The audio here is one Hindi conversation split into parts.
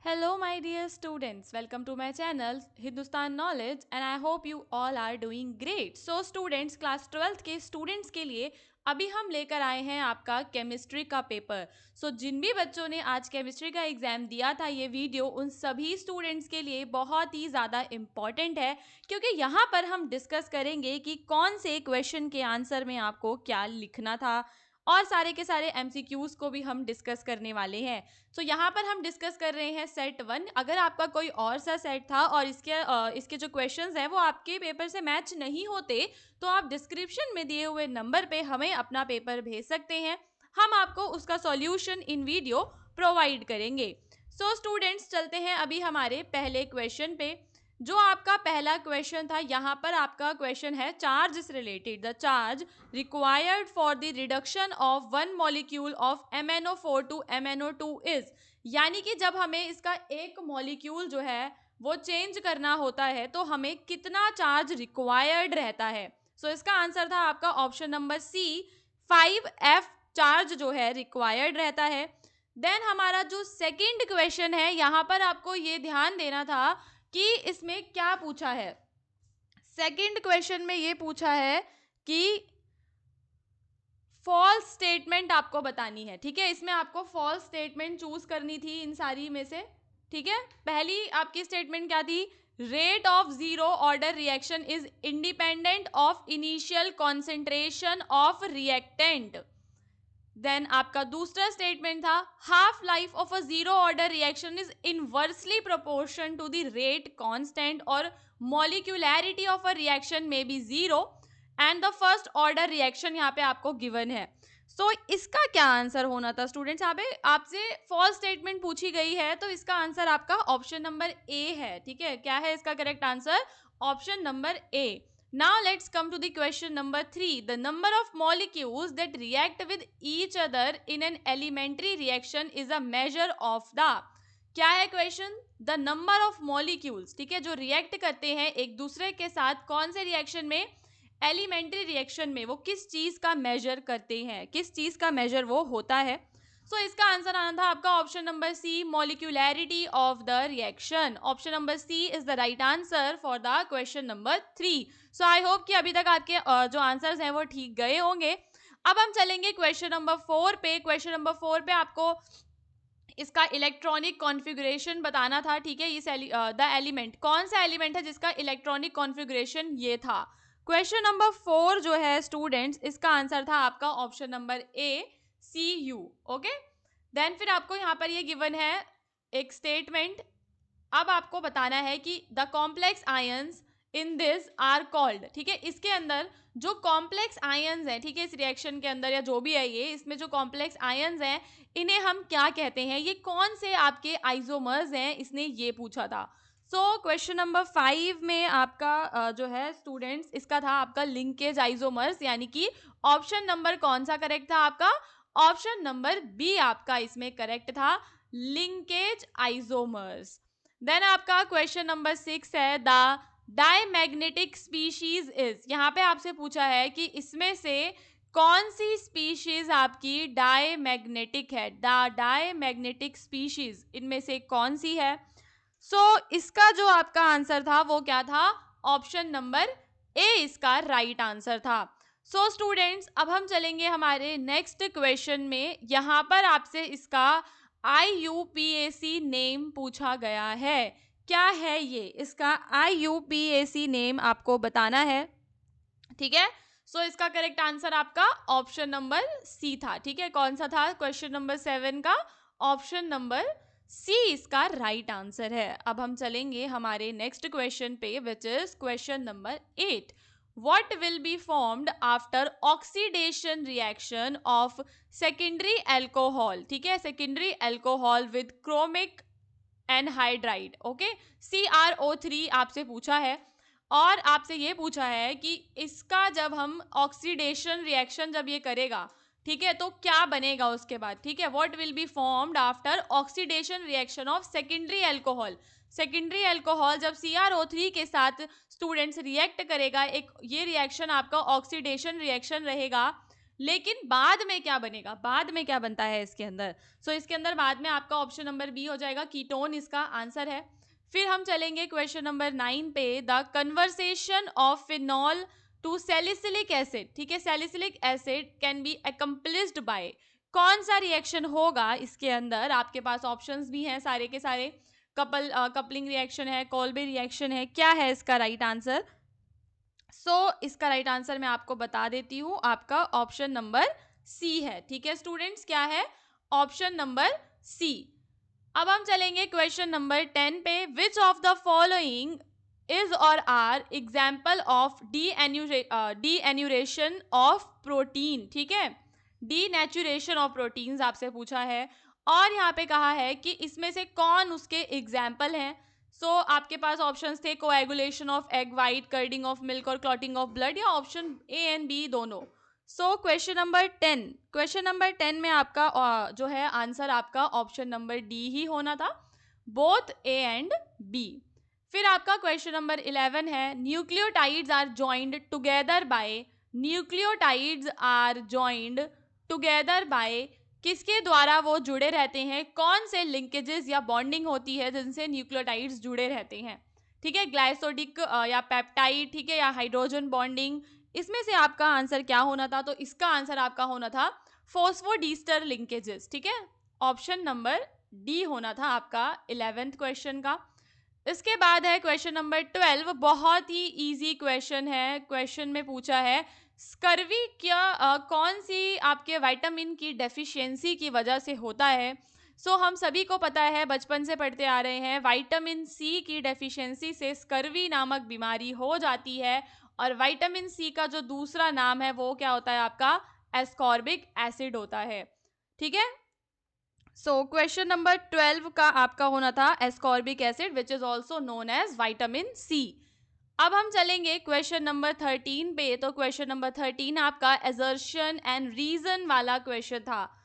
Hello, my dear students. Welcome to my channel Hindustan Knowledge and I hope you all are doing great. So, students, class 12th के स्टूडेंट्स के लिए अभी हम लेकर आए हैं आपका केमिस्ट्री का पेपर. जिन भी बच्चों ने आज केमिस्ट्री का एग्जाम दिया था ये वीडियो उन सभी स्टूडेंट्स के लिए बहुत ही ज़्यादा इम्पॉर्टेंट है क्योंकि यहाँ पर हम डिस्कस करेंगे कि कौन से क्वेश्चन के आंसर में आपको क्या लिखना था और सारे के सारे एमसीक्यूज को भी हम डिस्कस करने वाले हैं. यहाँ पर हम डिस्कस कर रहे हैं सेट 1. अगर आपका कोई और सा सेट था और इसके जो क्वेश्चंस हैं वो आपके पेपर से मैच नहीं होते तो आप डिस्क्रिप्शन में दिए हुए नंबर पे हमें अपना पेपर भेज सकते हैं. हम आपको उसका सॉल्यूशन इन वीडियो प्रोवाइड करेंगे. स्टूडेंट्स, चलते हैं अभी हमारे पहले क्वेश्चन पे. जो आपका पहला क्वेश्चन था यहाँ पर आपका क्वेश्चन है चार्ज से related. The charge required for the reduction of one molecule of MnO4 to MnO2 is. यानी कि जब हमें इसका एक मॉलिक्यूल जो है वो चेंज करना होता है तो हमें कितना चार्ज रिक्वायर्ड रहता है. इसका आंसर था आपका ऑप्शन नंबर सी, 5F चार्ज जो है रिक्वायर्ड रहता है. देन हमारा जो सेकंड क्वेश्चन है यहाँ पर आपको ये ध्यान देना था कि इसमें क्या पूछा है. सेकंड क्वेश्चन में ये पूछा है कि फॉल्स स्टेटमेंट आपको बतानी है. ठीक है, इसमें आपको फॉल्स स्टेटमेंट चूज करनी थी इन सारी में से. ठीक है, पहली आपकी स्टेटमेंट क्या थी? Rate of zero order reaction is independent of initial concentration of reactant. Then आपका दूसरा स्टेटमेंट था half life of a zero order reaction is inversely proportion to the rate constant और मॉलिक्यूलैरिटी ऑफ अ रिएक्शन में be zero and the first order reaction यहाँ पे आपको गिवन है. इसका क्या आंसर होना था स्टूडेंट्स? यहाँ पे आपसे फॉल्स स्टेटमेंट पूछी गई है तो इसका आंसर आपका ऑप्शन नंबर ए है. ठीक है, क्या है इसका correct answer? Option number A. Now let's come to the question number 3. The number of molecules that react with each other in an elementary reaction is a measure of the. क्या है question? The number of molecules. ठीक है, जो रिएक्ट करते हैं एक दूसरे के साथ कौन से रिएक्शन में? एलिमेंट्री रिएक्शन में. वो किस चीज का मेजर करते हैं, किस चीज का मेजर वो होता है? इसका आंसर आना था आपका option number C, molecularity of the reaction. Option number C is the right answer for the question number 3. I hope कि अभी तक आपके जो आंसर्स हैं वो ठीक गए होंगे. अब हम चलेंगे क्वेश्चन नंबर 4 पे. क्वेश्चन नंबर 4 पे आपको इसका इलेक्ट्रॉनिक कॉन्फ़िगरेशन बताना था. ठीक है, इस द एलिमेंट, कौन सा एलिमेंट है जिसका इलेक्ट्रॉनिक कॉन्फ़िगरेशन ये था? क्वेश्चन नंबर 4 जो है स्टूडेंट्स, इसका आंसर था आपका option number A, Cu. Okay, then फिर आपको यहाँ पर ये गिवन है एक स्टेटमेंट. अब आपको बताना है कि the complex ions in this are called. ठीक है, इसके अंदर जो कॉम्प्लेक्स आयंस हैं, ठीक है, इस रिएक्शन के अंदर या जो भी है ये, इसमें जो कॉम्प्लेक्स आयंस हैं इन्हें हम क्या कहते हैं? ये कौन से आपके आइसोमर्स हैं, इसने ये पूछा था. क्वेश्चन नंबर 5 में आपका जो है स्टूडेंट्स, इसका था आपका लिंकेज आइसोमर्स. यानी कि ऑप्शन नंबर कौन सा करेक्ट था आपका? ऑप्शन नंबर बी आपका इसमें करेक्ट था, लिंकेज आइसोमर्स. देन आपका क्वेश्चन नंबर 6 है द डायमैग्नेटिक स्पीशीज इज. यहाँ पे आपसे पूछा है कि इसमें से कौन सी स्पीशीज आपकी डायमैग्नेटिक है. द डायमैग्नेटिक स्पीशीज इनमें से कौन सी है? इसका जो आपका आंसर था वो क्या था? ऑप्शन नंबर ए इसका राइट आंसर था. स्टूडेंट्स, अब हम चलेंगे हमारे नेक्स्ट क्वेश्चन में. यहाँ पर आपसे इसका IUPAC नेम पूछा गया है. क्या है ये? इसका IUPAC नेम आपको बताना है. ठीक है, इसका करेक्ट आंसर आपका ऑप्शन नंबर सी था. ठीक है, कौन सा था? क्वेश्चन नंबर 7 का ऑप्शन नंबर सी इसका राइट आंसर है. अब हम चलेंगे हमारे नेक्स्ट क्वेश्चन पे which is question number 8. What will be formed after oxidation reaction of secondary alcohol? ठीक है, secondary alcohol with chromic anhydride. Okay, CrO3 आपसे पूछा है और आपसे ये पूछा है कि इसका जब हम ऑक्सीडेशन रिएक्शन जब ये करेगा, ठीक है, तो क्या बनेगा उसके बाद. ठीक है, what will be formed after oxidation reaction of secondary alcohol. Secondary alcohol जब CrO3 के साथ स्टूडेंट्स रिएक्ट करेगा, एक ये रिएक्शन आपका ऑक्सीडेशन रिएक्शन रहेगा. लेकिन बाद में क्या बनेगा, बाद में क्या बनता है इसके अंदर? सो इसके अंदर बाद में आपका ऑप्शन नंबर बी हो जाएगा, कीटोन इसका आंसर है। फिर हम चलेंगे क्वेश्चन नंबर 9 पे, the conversation of phenol to salicylic acid, ठीक है, salicylic acid can be accomplished by, कौन सा रिएक्शन होगा इसके अंदर? आपके पास ऑप्शंस भी हैं सारे के सारे, कपलिंग रिएक्शन है, कोल्बे रिएक्शन है, क्या है इसका राइट आंसर? इसका राइट आंसर मैं आपको बता देती हूँ, आपका ऑप्शन नंबर सी है। ठीक है स्टूडेंट्स, क्या है? Option number C. अब हम चलेंगे क्वेश्चन नंबर 10 पे, which of the following is और are example of denaturation of protein, ठीक है, डीनेचुरेशन ऑफ प्रोटीन्स आपसे पूछा है, और यहाँ पे कहा है कि इसमें से कौन उसके एग्जाम्पल हैं। आपके पास ऑप्शंस थे, coagulation of egg white, curdling of milk और क्लॉटिंग ऑफ ब्लड, या ऑप्शन ए एंड बी दोनों। क्वेश्चन नंबर 10 में आपका जो है आंसर आपका ऑप्शन नंबर डी ही होना था, बोथ ए एंड बी। फिर आपका क्वेश्चन नंबर 11 है, nucleotides are joined together by, nucleotides are joined together by, किसके द्वारा वो जुड़े रहते हैं, कौन से लिंकेजेस या बॉन्डिंग होती है जिनसे न्यूक्लियोटाइड्स जुड़े रहते हैं, ठीक है, ग्लाइसोडिक या पेप्टाइड, ठीक है, या हाइड्रोजन बॉन्डिंग, इसमें से आपका आंसर क्या होना था? तो इसका आंसर आपका होना था फोस्फोडीस्टर लिंकेजेस, ठीक है, ऑप्शन नंबर डी होना था आपका 11th क्वेश्चन का। इसके बाद है क्वेश्चन नंबर 12, बहुत ही इजी क्वेश्चन है। क्वेश्चन में पूछा है, स्कर्वी क्या कौन सी आपके विटामिन की डेफिशिएंसी की वजह से होता है? हम सभी को पता है, बचपन से पढ़ते आ रहे हैं, विटामिन सी की डेफिशिएंसी से स्कर्वी नामक बीमारी हो जाती है, और विटामिन सी का जो दूसरा नाम है वो क्या होता है आपका? एस्कॉर्बिक एसिड होता है, ठीक है। क्वेश्चन नंबर 12 का आपका होना था ascorbic acid, which is also known as vitamin C. अब हम चलेंगे क्वेश्चन नंबर 13 पे। तो क्वेश्चन नंबर 13 आपका एजर्शन एंड रीजन वाला क्वेश्चन था,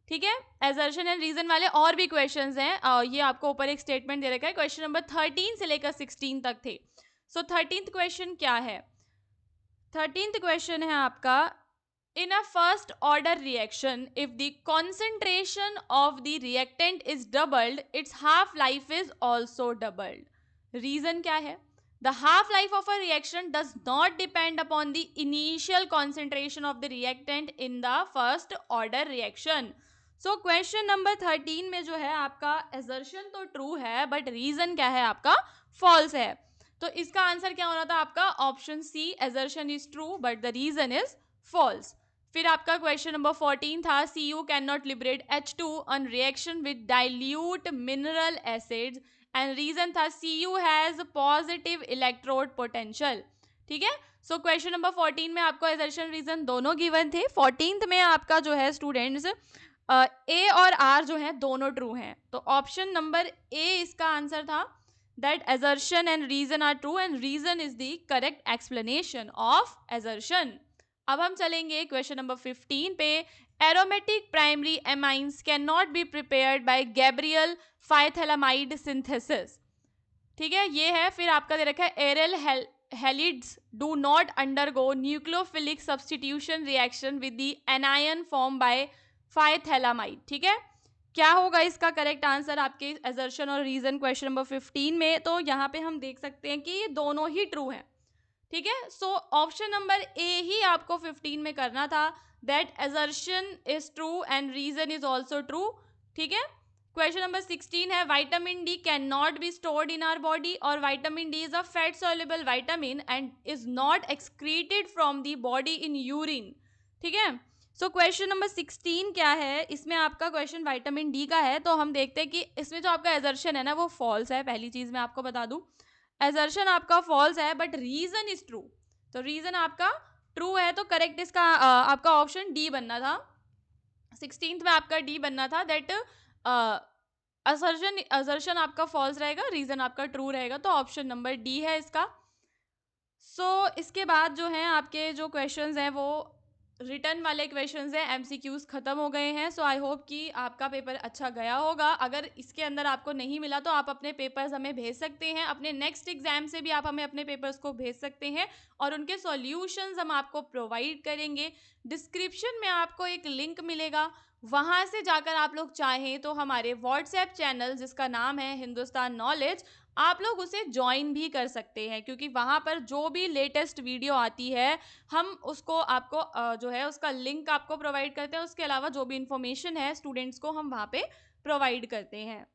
ठीक है, एजर्शन एंड रीजन वाले और भी क्वेश्चंस हैं, ये आपको ऊपर एक स्टेटमेंट दे रखा है, क्वेश्चन नंबर 13 से लेकर 16 तक थे। 13th क्वेश्चन क्या है? 13th क्वेश्चन है आपका, in a first order reaction, if the concentration of the reactant is doubled, its half life is also doubled. Reason क्या है? The half life of a reaction does not depend upon the initial concentration of the reactant in the first order reaction. Question number 13 में जो है आपका assertion तो ट्रू है, बट रीजन क्या है आपका? फॉल्स है। तो इसका आंसर क्या होना था आपका? Option C, assertion is true but the reason is false. फिर आपका क्वेश्चन नंबर 14 था, Cu can not liberate H2 on reaction with dilute mineral acids, and reason था Cu has positive electrode potential, ठीक है। क्वेश्चन नंबर 14 में आपको एजर्शन रीजन दोनों गिवन थे। 14th में आपका जो है स्टूडेंट्स ए और आर जो है दोनों ट्रू हैं, तो ऑप्शन नंबर ए इसका आंसर था, that assertion and reason are true and reason is the correct explanation of assertion. अब हम चलेंगे क्वेश्चन नंबर 15 पे, aromatic primary amines can not be prepared by Gabriel phthalimide synthesis, ठीक है, ये है। फिर आपका दे रखा है, aryl halides do not undergo nucleophilic substitution reaction with the anion form by phthalimide, ठीक है। क्या होगा इसका करेक्ट आंसर आपके एजर्शन और रीजन क्वेश्चन नंबर 15 में? तो यहाँ पे हम देख सकते हैं कि ये दोनों ही ट्रू हैं, ठीक है। ऑप्शन नंबर ए ही आपको 15 में करना था, that assertion is true and reason is also true, ठीक है। क्वेश्चन नंबर 16 है, vitamin D can not be stored in our body, और vitamin D is a fat soluble vitamin and is not excreted from the body in urine, ठीक है। क्वेश्चन नंबर 16 क्या है? इसमें आपका क्वेश्चन विटामिन डी का है, तो हम देखते हैं कि इसमें जो आपका एजर्शन है ना वो फॉल्स है। पहली चीज मैं आपको बता दूं, एजर्शन आपका फॉल्स है बट रीजन इज ट्रू, तो रीजन आपका ट्रू है, तो करेक्ट इसका आपका ऑप्शन डी बनना था। 16th में आपका डी बनना था, दैट असर्शन आपका फॉल्स रहेगा, रीजन आपका ट्रू रहेगा, तो ऑप्शन नंबर डी है इसका। इसके बाद जो है आपके जो क्वेश्चंस हैं वो रिटर्न वाले क्वेश्चंस हैं, एमसीक्यूज खत्म हो गए हैं. सो आई होप कि आपका पेपर अच्छा गया होगा. अगर इसके अंदर आपको नहीं मिला तो आप अपने पेपर्स हमें भेज सकते हैं. अपने नेक्स्ट एग्जाम से भी आप हमें अपने पेपर्स को भेज सकते हैं और उनके सॉल्यूशंस हम आपको प्रोवाइड करेंगे. डिस्क्रिप्शन में आपको एक लिंक मिलेगा, वहां से जाकर आप लोग चाहें तो हमारे व्हाट्सएप चैनल जिसका नाम है हिंदुस्तान नॉलेज, आप लोग उसे ज्वाइन भी कर सकते हैं, क्योंकि वहाँ पर जो भी लेटेस्ट वीडियो आती है हम उसको आपको जो है उसका लिंक आपको प्रोवाइड करते हैं. उसके अलावा जो भी इंफॉर्मेशन है स्टूडेंट्स को हम वहाँ पे प्रोवाइड करते हैं.